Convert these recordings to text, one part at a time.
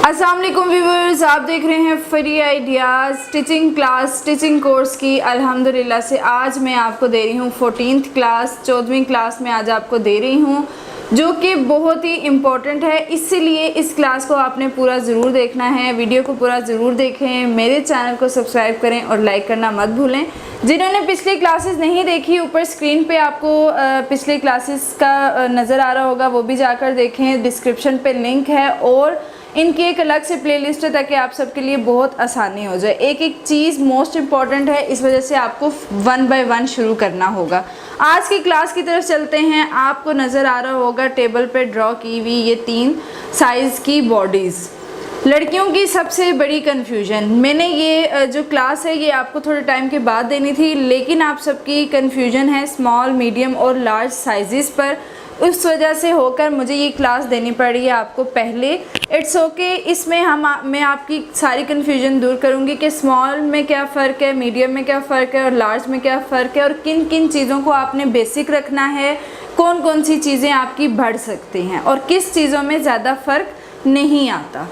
अस्सलाम वालेकुम व्यूवर्स, आप देख रहे हैं free ideas stitching class stitching course की। अल्हम्दुलिल्लाह से आज मैं आपको दे रही हूँ 14th क्लास 14वीं क्लास में आज आपको दे रही हूँ, जो कि बहुत ही इम्पॉर्टेंट है। इसीलिए इस क्लास को आपने पूरा ज़रूर देखना है, वीडियो को पूरा ज़रूर देखें, मेरे चैनल को सब्सक्राइब करें और लाइक करना मत भूलें। जिन्होंने पिछली क्लासेस नहीं देखी, ऊपर स्क्रीन पे आपको पिछली क्लासेस का नज़र आ रहा होगा, वो भी जाकर देखें। डिस्क्रिप्शन पे लिंक है और इनकी एक अलग से प्लेलिस्ट है ताकि आप सबके लिए बहुत आसानी हो जाए। एक एक चीज़ मोस्ट इम्पॉर्टेंट है, इस वजह से आपको 1 बाय 1 शुरू करना होगा। आज की क्लास की तरफ चलते हैं। आपको नज़र आ रहा होगा टेबल पे ड्रॉ की हुई ये 3 साइज़ की बॉडीज़। लड़कियों की सबसे बड़ी कन्फ्यूजन, मैंने ये जो क्लास है ये आपको थोड़े टाइम के बाद देनी थी, लेकिन आप सबकी कन्फ्यूजन है स्मॉल, मीडियम और लार्ज साइज़ पर। उस वजह से होकर मुझे ये क्लास देनी पड़ी है आपको पहले। इट्स ओके, इसमें मैं आपकी सारी कन्फ्यूजन दूर करूँगी कि स्मॉल में क्या फ़र्क है, मीडियम में क्या फ़र्क है और लार्ज में क्या फ़र्क है, और किन किन चीज़ों को आपने बेसिक रखना है, कौन कौन सी चीज़ें आपकी बढ़ सकती हैं और किस चीज़ों में ज़्यादा फ़र्क नहीं आता।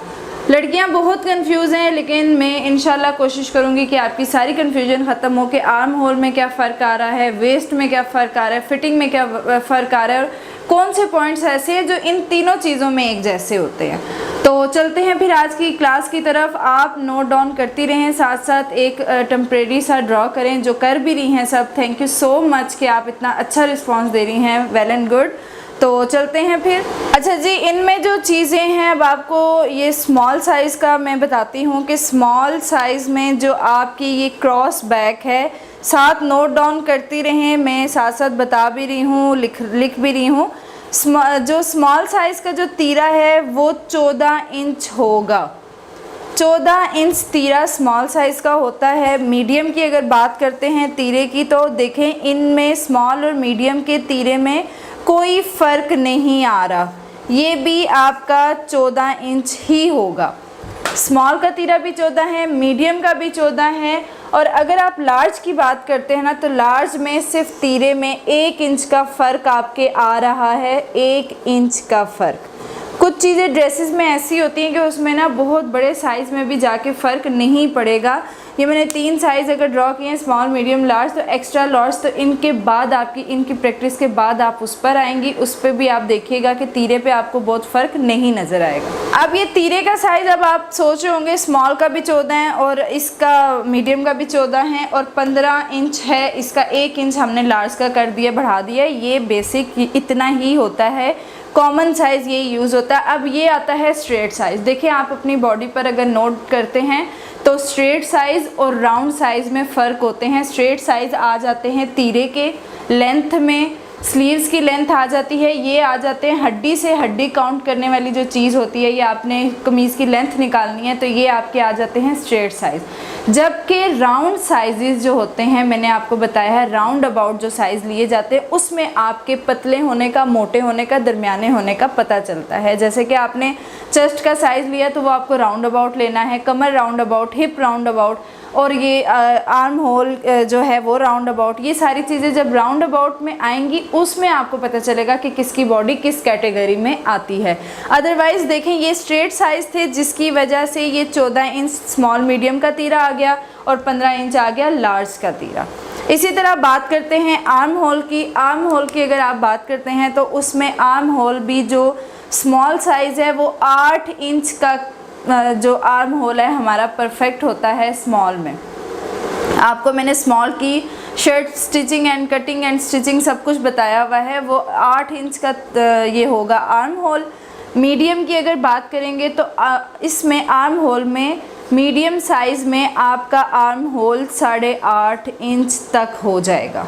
लड़कियां बहुत कंफ्यूज हैं, लेकिन मैं इंशाल्लाह कोशिश करूंगी कि आपकी सारी कंफ्यूजन ख़त्म हो के आर्म होल में क्या फ़र्क आ रहा है, वेस्ट में क्या फ़र्क आ रहा है, फिटिंग में क्या फ़र्क आ रहा है और कौन से पॉइंट्स ऐसे हैं जो इन तीनों चीज़ों में एक जैसे होते हैं। तो चलते हैं फिर आज की क्लास की तरफ। आप नोट डाउन करती रहें, साथ साथ एक टेम्परेरी सा ड्रॉ करें, जो कर भी रही हैं सब। थैंक यू सो मच कि आप इतना अच्छा रिस्पॉन्स दे रही हैं, वेल एंड गुड। तो चलते हैं फिर। अच्छा जी, इनमें जो चीज़ें हैं, अब आपको ये स्मॉल साइज़ का मैं बताती हूँ कि स्मॉल साइज़ में जो आपकी ये क्रॉस बैक है, साथ नोट डाउन करती रहें, मैं साथ साथ बता भी रही हूँ, लिख भी रही हूँ। जो स्मॉल साइज़ का जो तीरा है वो 14 इंच होगा। 14 इंच तीरा स्मॉल साइज़ का होता है। मीडियम की अगर बात करते हैं तीरे की, तो देखें इनमें स्मॉल और मीडियम के तीरे में कोई फ़र्क नहीं आ रहा, ये भी आपका 14 इंच ही होगा। स्मॉल का तीरा भी 14 है, मीडियम का भी 14 है। और अगर आप लार्ज की बात करते हैं ना, तो लार्ज में सिर्फ तीरे में 1 इंच का फ़र्क आपके आ रहा है, 1 इंच का फ़र्क। कुछ चीज़ें ड्रेसेस में ऐसी होती हैं कि उसमें ना बहुत बड़े साइज़ में भी जाके फ़र्क नहीं पड़ेगा। ये मैंने 3 साइज़ अगर ड्रॉ किए हैं, स्मॉल, मीडियम, लार्ज, तो एक्स्ट्रा लार्ज, तो इनके बाद आपकी इनकी प्रैक्टिस के बाद आप उस पर आएंगी, उस पर भी आप देखिएगा कि तीरे पे आपको बहुत फ़र्क नहीं नज़र आएगा। अब ये तीरे का साइज़, अब आप सोच रहे होंगे स्मॉल का भी 14 है और इसका मीडियम का भी 14 है और 15 इंच है, इसका 1 इंच हमने लार्ज का कर दिया, बढ़ा दिया। ये बेसिक इतना ही होता है, कॉमन साइज़ ये यूज़ होता है। अब ये आता है स्ट्रेट साइज़। देखिए आप अपनी बॉडी पर अगर नोट करते हैं तो स्ट्रेट साइज़ और राउंड साइज़ में फ़र्क होते हैं। स्ट्रेट साइज़ आ जाते हैं तीरे के लेंथ में, स्लीव्स की लेंथ आ जाती है, ये आ जाते हैं हड्डी से हड्डी काउंट करने वाली जो चीज़ होती है, ये आपने कमीज़ की लेंथ निकालनी है तो ये आपके आ जाते हैं स्ट्रेट साइज़। जबकि राउंड साइज़ जो होते हैं, मैंने आपको बताया है राउंड अबाउट जो साइज़ लिए जाते हैं, उसमें आपके पतले होने का, मोटे होने का, दरमियाने होने का पता चलता है। जैसे कि आपने चेस्ट का साइज़ लिया तो वो आपको राउंड अबाउट लेना है, कमर round about, hip round about, और ये आर्म होल जो है वो राउंड अबाउट। ये सारी चीज़ें जब राउंड अबाउट में आएंगी उसमें आपको पता चलेगा कि किसकी बॉडी किस कैटेगरी में आती है। अदरवाइज़ देखें, ये स्ट्रेट साइज़ थे जिसकी वजह से ये 14 इंच स्मॉल मीडियम का तीरा आ गया और 15 इंच आ गया लार्ज का तीरा। इसी तरह बात करते हैं आर्म होल की। आर्म होल की अगर आप बात करते हैं तो उसमें आर्म होल भी जो स्मॉल साइज़ है वो 8 इंच का जो आर्म होल है हमारा परफेक्ट होता है स्मॉल में। आपको मैंने स्मॉल की shirt stitching and cutting and stitching सब कुछ बताया हुआ है, वो 8 इंच का ये होगा आर्म होल। मीडियम की अगर बात करेंगे तो इसमें आर्म होल में मीडियम साइज़ में आपका आर्म होल 8.5 इंच तक हो जाएगा।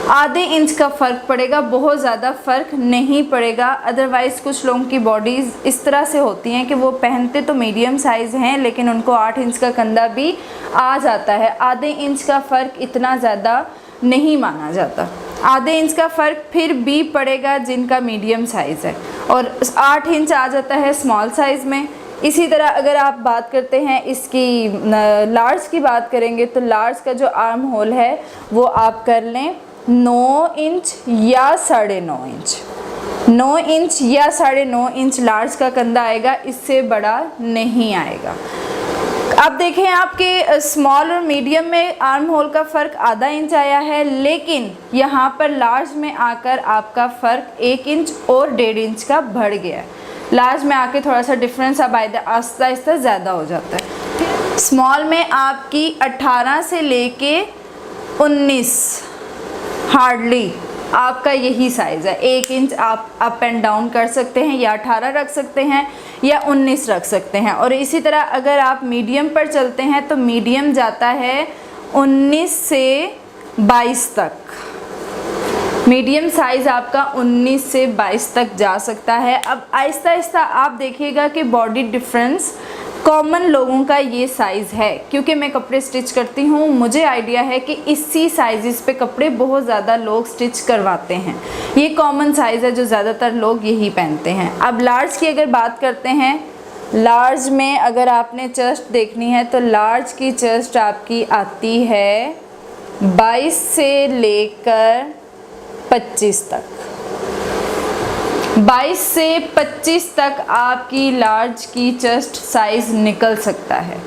आधे इंच का फ़र्क पड़ेगा, बहुत ज़्यादा फ़र्क नहीं पड़ेगा। अदरवाइज़ कुछ लोगों की बॉडीज़ इस तरह से होती हैं कि वो पहनते तो मीडियम साइज़ हैं लेकिन उनको 8 इंच का कंधा भी आ जाता है। आधे इंच का फ़र्क इतना ज़्यादा नहीं माना जाता। आधे इंच का फ़र्क फिर भी पड़ेगा जिनका मीडियम साइज़ है, और 8 इंच आ जाता है स्मॉल साइज़ में। इसी तरह अगर आप बात करते हैं इसकी लार्ज की बात करेंगे तो लार्ज का जो आर्म होल है वो आप कर लें 9 इंच या 9.5 इंच। 9 इंच या 9.5 इंच लार्ज का कंधा आएगा, इससे बड़ा नहीं आएगा। अब देखें आपके स्मॉल और मीडियम में आर्म होल का फ़र्क आधा इंच आया है, लेकिन यहाँ पर लार्ज में आकर आपका फ़र्क 1 इंच और 1.5 इंच का बढ़ गया है। लार्ज में आके थोड़ा सा डिफरेंस अब आहिस्ता आहिस्ता ज़्यादा हो जाता है। स्मॉल में आपकी 18 से लेके 19 हार्डली आपका यही साइज़ है। 1 इंच आप अप एंड डाउन कर सकते हैं, या 18 रख सकते हैं या 19 रख सकते हैं। और इसी तरह अगर आप मीडियम पर चलते हैं तो मीडियम जाता है 19 से 22 तक। मीडियम साइज़ आपका 19 से 22 तक जा सकता है। अब आहिस्ता आहिस्ता आप देखिएगा कि बॉडी डिफरेंस कॉमन लोगों का ये साइज़ है, क्योंकि मैं कपड़े स्टिच करती हूँ, मुझे आइडिया है कि इसी साइज़ पे कपड़े बहुत ज़्यादा लोग स्टिच करवाते हैं। ये कॉमन साइज़ है जो ज़्यादातर लोग यही पहनते हैं। अब लार्ज की अगर बात करते हैं, लार्ज में अगर आपने चेस्ट देखनी है तो लार्ज की चेस्ट आपकी आती है 22 से लेकर 25 तक। 22 से 25 तक आपकी लार्ज की चेस्ट साइज़ निकल सकता है।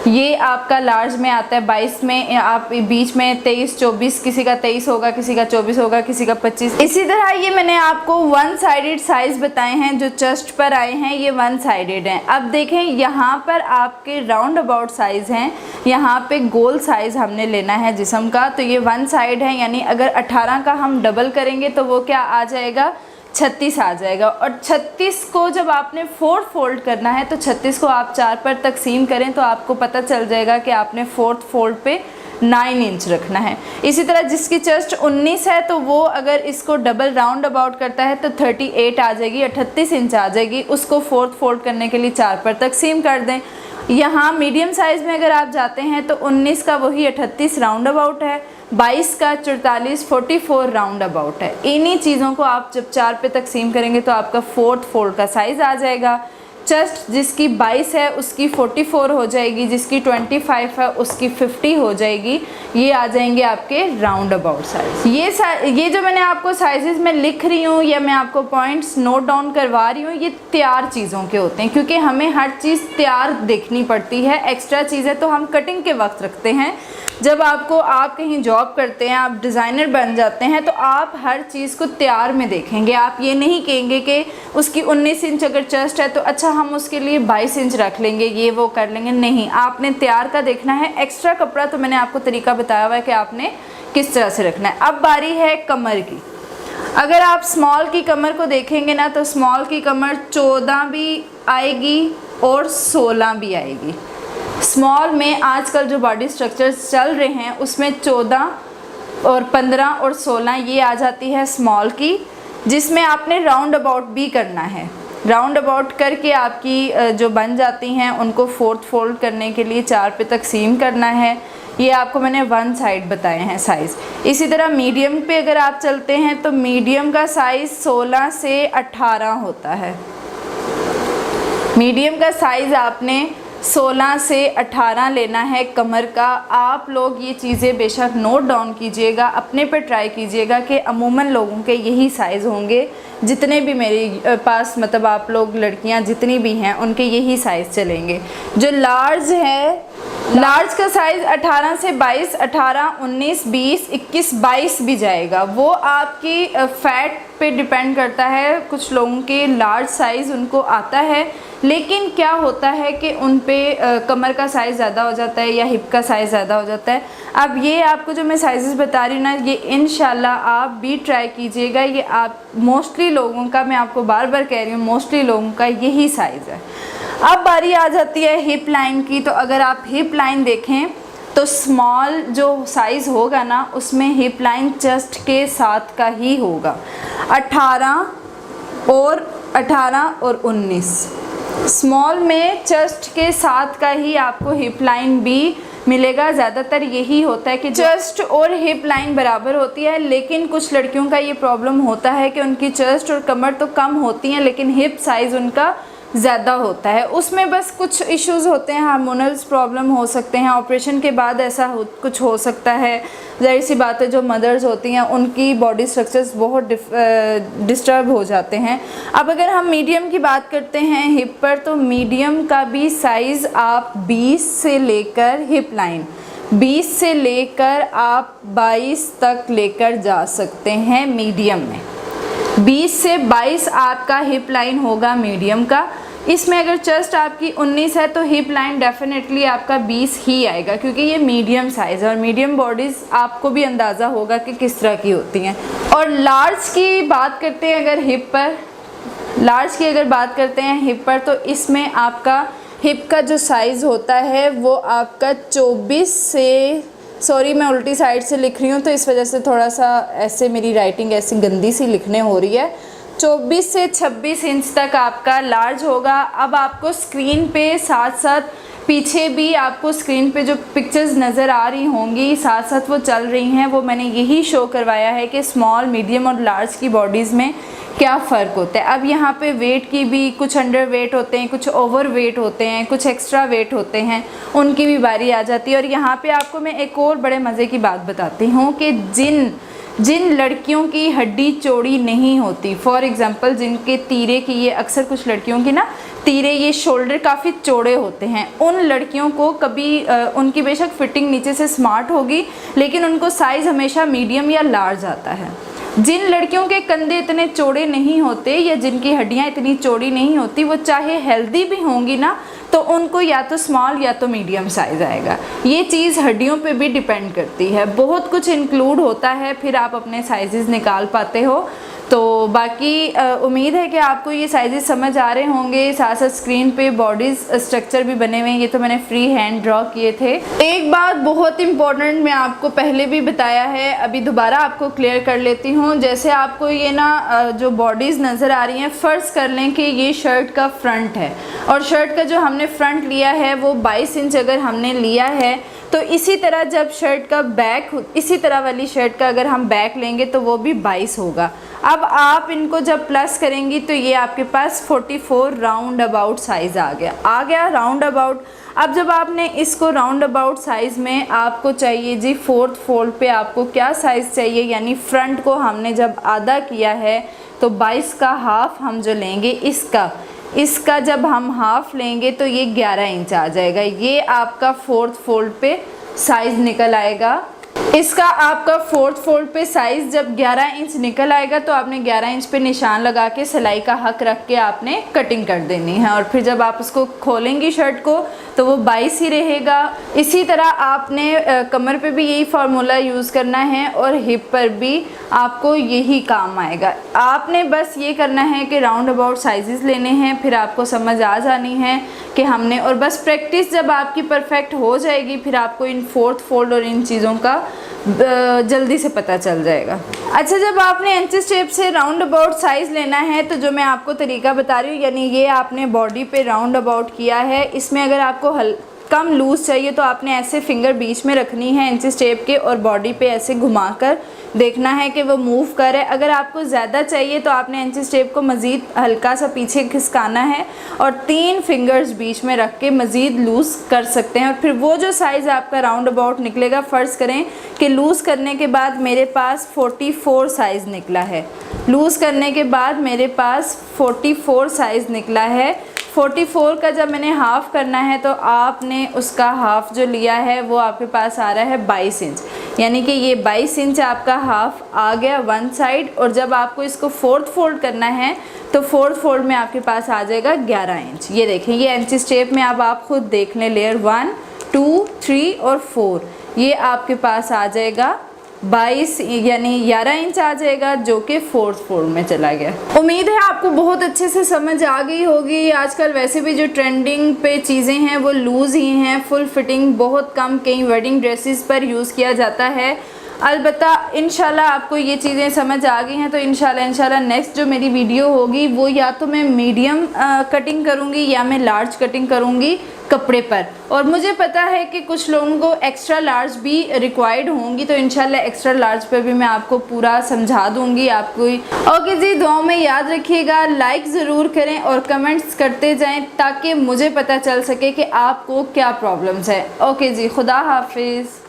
ये आपका लार्ज में आता है। 22 में आप बीच में 23, 24, किसी का 23 होगा, किसी का 24 होगा, किसी का 25। इसी तरह ये मैंने आपको वन साइडेड साइज़ बताए हैं जो चेस्ट पर आए हैं, ये वन साइडेड हैं। अब देखें यहाँ पर आपके राउंड अबाउट साइज़ हैं, यहाँ पे गोल साइज़ हमने लेना है जिस्म का, तो ये वन साइड है, यानी अगर 18 का हम डबल करेंगे तो वो क्या आ जाएगा, 36 आ जाएगा। और 36 को जब आपने 4th फोल्ड करना है तो 36 को आप 4 पर तकसीम करें तो आपको पता चल जाएगा कि आपने 4th फोल्ड पे 9 इंच रखना है। इसी तरह जिसकी चेस्ट 19 है तो वो अगर इसको डबल राउंड अबाउट करता है तो 38 आ जाएगी, 38 इंच आ जाएगी। उसको 4th फोल्ड करने के लिए 4 पर तकसीम कर दें। यहाँ मीडियम साइज़ में अगर आप जाते हैं तो 19 का वही 38 राउंड अबाउट है, 22 का 44, 44 राउंड अबाउट है। इन्हीं चीज़ों को आप जब 4 पे तकसीम करेंगे तो आपका 4th फोल्ड का साइज़ आ जाएगा। चेस्ट जिसकी 22 है उसकी 44 हो जाएगी, जिसकी 25 है उसकी 50 हो जाएगी। ये आ जाएंगे आपके राउंड अबाउट साइज़। ये जो मैंने आपको साइज़ेस में लिख रही हूँ या मैं आपको पॉइंट्स नोट डाउन करवा रही हूँ, ये तैयार चीज़ों के होते हैं, क्योंकि हमें हर चीज़ तैयार देखनी पड़ती है। एक्स्ट्रा चीज़ें तो हम कटिंग के वक्त रखते हैं। जब आप कहीं जॉब करते हैं, आप डिज़ाइनर बन जाते हैं, तो आप हर चीज़ को तैयार में देखेंगे। आप ये नहीं कहेंगे कि उसकी 19 इंच अगर चेस्ट है तो अच्छा हम उसके लिए 22 इंच रख लेंगे, ये वो कर लेंगे। नहीं, आपने तैयार का देखना है। एक्स्ट्रा कपड़ा तो मैंने आपको तरीका बताया हुआ है कि आपने किस तरह से रखना है। अब बारी है कमर की। अगर आप स्मॉल की कमर को देखेंगे ना तो स्मॉल की कमर 14 भी आएगी और 16 भी आएगी। स्मॉल में आजकल जो बॉडी स्ट्रक्चर्स चल रहे हैं उसमें 14 और 15 और 16 ये आ जाती है स्मॉल की, जिसमें आपने राउंड अबाउट भी करना है। राउंड अबाउट करके आपकी जो बन जाती हैं उनको 4th फोल्ड करने के लिए 4 पे तकसीम करना है। ये आपको मैंने वन साइड बताए हैं साइज़। इसी तरह मीडियम पे अगर आप चलते हैं तो मीडियम का साइज़ 16 से 18 होता है। मीडियम का साइज़ आपने 16 से 18 लेना है कमर का। आप लोग ये चीज़ें बेशक नोट डाउन कीजिएगा, अपने पर ट्राई कीजिएगा कि अमूमन लोगों के यही साइज़ होंगे। जितने भी मेरे पास मतलब आप लोग लड़कियां जितनी भी हैं उनके यही साइज़ चलेंगे। जो लार्ज है, लार्ज का साइज़ 18 से 22, 18, 19, 20, 21, 22 भी जाएगा। वो आपकी फ़ैट पे डिपेंड करता है। कुछ लोगों के लार्ज साइज़ उनको आता है, लेकिन क्या होता है कि उन पे कमर का साइज़ ज़्यादा हो जाता है या हिप का साइज़ ज़्यादा हो जाता है। अब ये आपको जो मैं साइज़ेस बता रही हूँ ना, ये इंशाल्लाह आप भी ट्राई कीजिएगा। ये आप मोस्टली लोगों का, मैं आपको बार बार कह रही हूँ, मोस्टली लोगों का यही साइज़ है। अब बारी आ जाती है हिप लाइन की। तो अगर आप हिप लाइन देखें तो स्मॉल जो साइज़ होगा ना उसमें हिप लाइन चेस्ट के साथ का ही होगा। 18 और 19 स्मॉल में चेस्ट के साथ का ही आपको हिप लाइन भी मिलेगा। ज़्यादातर यही होता है कि चेस्ट और हिप लाइन बराबर होती है, लेकिन कुछ लड़कियों का ये प्रॉब्लम होता है कि उनकी चेस्ट और कमर तो कम होती हैं लेकिन हिप साइज़ उनका ज़्यादा होता है। उसमें बस कुछ इश्यूज़ होते हैं, हार्मोनल्स प्रॉब्लम हो सकते हैं, ऑपरेशन के बाद ऐसा कुछ हो सकता है। ज़ाहिर सी बात है, जो मदर्स होती हैं उनकी बॉडी स्ट्रक्चर्स बहुत डिस्टर्ब हो जाते हैं। अब अगर हम मीडियम की बात करते हैं हिप पर, तो मीडियम का भी साइज़ आप 20 से लेकर हिप लाइन 20 से लेकर आप 22 तक लेकर जा सकते हैं मीडियम में। 20 से 22 आपका हिप लाइन होगा मीडियम का। इसमें अगर चेस्ट आपकी 19 है तो हिप लाइन डेफिनेटली आपका 20 ही आएगा, क्योंकि ये मीडियम साइज़ है और मीडियम बॉडीज़ आपको भी अंदाज़ा होगा कि किस तरह की होती हैं। और लार्ज की बात करते हैं अगर हिप पर, लार्ज की अगर बात करते हैं हिप पर, तो इसमें आपका हिप का जो साइज़ होता है वो आपका 24 से, सॉरी मैं उल्टी साइड से लिख रही हूँ तो इस वजह से थोड़ा सा ऐसे मेरी राइटिंग ऐसी गंदी सी लिखने हो रही है। 24 से 26 इंच तक आपका लार्ज होगा। अब आपको स्क्रीन पे साथ साथ पीछे भी आपको स्क्रीन पे जो पिक्चर्स नज़र आ रही होंगी साथ साथ वो चल रही हैं, वो मैंने यही शो करवाया है कि स्मॉल, मीडियम और लार्ज की बॉडीज़ में क्या फ़र्क होता है। अब यहाँ पे वेट की भी, कुछ अंडर वेट होते हैं, कुछ ओवर वेट होते हैं, कुछ एक्स्ट्रा वेट होते हैं, उनकी भी बारी आ जाती है। और यहाँ पे आपको मैं एक और बड़े मज़े की बात बताती हूँ कि जिन लड़कियों की हड्डी चौड़ी नहीं होती, फॉर एग्ज़ाम्पल जिनके तीरे की, ये अक्सर कुछ लड़कियों की ना तीरे, ये शोल्डर काफ़ी चौड़े होते हैं, उन लड़कियों को कभी उनकी बेशक फिटिंग नीचे से स्मार्ट होगी लेकिन उनको साइज़ हमेशा मीडियम या लार्ज आता है। जिन लड़कियों के कंधे इतने चौड़े नहीं होते या जिनकी हड्डियां इतनी चौड़ी नहीं होती, वो चाहे हेल्दी भी होंगी ना तो उनको या तो स्मॉल या तो मीडियम साइज़ आएगा। ये चीज़ हड्डियों पे भी डिपेंड करती है, बहुत कुछ इंक्लूड होता है, फिर आप अपने साइज़ निकाल पाते हो। तो बाकी उम्मीद है कि आपको ये साइज़ समझ आ रहे होंगे। साथ साथ स्क्रीन पे बॉडीज़ स्ट्रक्चर भी बने हुए हैं, ये तो मैंने फ्री हैंड ड्रॉ किए थे। एक बात बहुत इंपॉर्टेंट मैं आपको पहले भी बताया है, अभी दोबारा आपको क्लियर कर लेती हूँ। जैसे आपको ये ना जो बॉडीज़ नज़र आ रही हैं, फ़र्ज़ कर लें कि ये शर्ट का फ्रंट है और शर्ट का जो हमने फ्रंट लिया है वो 22 इंच अगर हमने लिया है, तो इसी तरह जब शर्ट का बैक, इसी तरह वाली शर्ट का अगर हम बैक लेंगे तो वो भी 22 होगा। अब आप इनको जब प्लस करेंगी तो ये आपके पास 44 राउंड अबाउट साइज़ आ गया राउंड अबाउट। अब जब आपने इसको राउंड अबाउट साइज़ में आपको चाहिए जी 4th फोल्ड पे आपको क्या साइज़ चाहिए, यानी फ्रंट को हमने जब आधा किया है तो 22 का हाफ हम जो लेंगे, इसका जब हम हाफ लेंगे तो ये 11 इंच आ जाएगा। ये आपका 4th फोल्ड पे साइज़ निकल आएगा। इसका आपका 4th फोल्ड पे साइज़ जब 11 इंच निकल आएगा तो आपने 11 इंच पे निशान लगा के सिलाई का हक रख के आपने कटिंग कर देनी है, और फिर जब आप उसको खोलेंगी शर्ट को तो वो 22 ही रहेगा। इसी तरह आपने कमर पे भी यही फार्मूला यूज़ करना है और हिप पर भी आपको यही काम आएगा। आपने बस ये करना है कि राउंड अबाउट साइज़ लेने हैं, फिर आपको समझ आ जानी है कि हमने, और बस प्रैक्टिस जब आपकी परफेक्ट हो जाएगी फिर आपको इन 4th फोल्ड और इन चीज़ों का जल्दी से पता चल जाएगा। अच्छा, जब आपने इंचेस टेप से राउंड अबाउट साइज़ लेना है तो जो मैं आपको तरीका बता रही हूँ, यानी ये आपने बॉडी पे राउंड अबाउट किया है, इसमें अगर आपको कम लूज़ चाहिए तो आपने ऐसे फिंगर बीच में रखनी है इंचेस टेप के और बॉडी पे ऐसे घुमाकर देखना है कि वो मूव करे। अगर आपको ज़्यादा चाहिए तो आपने इंचेस टेप को मज़ीद हल्का सा पीछे खिसकाना है और 3 फिंगर्स बीच में रख के मज़ीद लूज़ कर सकते हैं। और फिर वो जो साइज़ आपका राउंड अबाउट निकलेगा, फ़र्ज़ करें कि लूज़ करने के बाद मेरे पास 44 साइज़ निकला है, लूज़ करने के बाद मेरे पास 44 साइज़ निकला है। 44 का जब मैंने हाफ़ करना है तो आपने उसका हाफ़ जो लिया है वो आपके पास आ रहा है 22 इंच, यानी कि ये 22 इंच आपका हाफ़ आ गया वन साइड। और जब आपको इसको 4th फोल्ड करना है तो 4th फोल्ड में आपके पास आ जाएगा 11 इंच। ये देखें, ये इंचेस टेप में अब आप खुद देख लें, लेयर 1, 2, 3 और 4, ये आपके पास आ जाएगा 22 यानी 11 इंच आ जाएगा, जो कि 4th फोल्ड में चला गया। उम्मीद है आपको बहुत अच्छे से समझ आ गई होगी। आजकल वैसे भी जो ट्रेंडिंग पे चीज़ें हैं वो लूज़ ही हैं, फुल फिटिंग बहुत कम कई वेडिंग ड्रेसेस पर यूज़ किया जाता है। अलबत्ता इंशाल्लाह आपको ये चीज़ें समझ आ गई हैं तो इंशाल्लाह नेक्स्ट जो मेरी वीडियो होगी वो या तो मैं मीडियम कटिंग करूँगी या मैं लार्ज कटिंग करूँगी, कपड़े पर। और मुझे पता है कि कुछ लोगों को एक्स्ट्रा लार्ज भी रिक्वायर्ड होंगी, तो इंशाल्लाह एक्स्ट्रा लार्ज पे भी मैं आपको पूरा समझा दूंगी आपको। ओके जी, दुआओं में याद रखिएगा, लाइक ज़रूर करें और कमेंट्स करते जाएं ताकि मुझे पता चल सके कि आपको क्या प्रॉब्लम्स है। ओके जी, खुदा हाफिज़।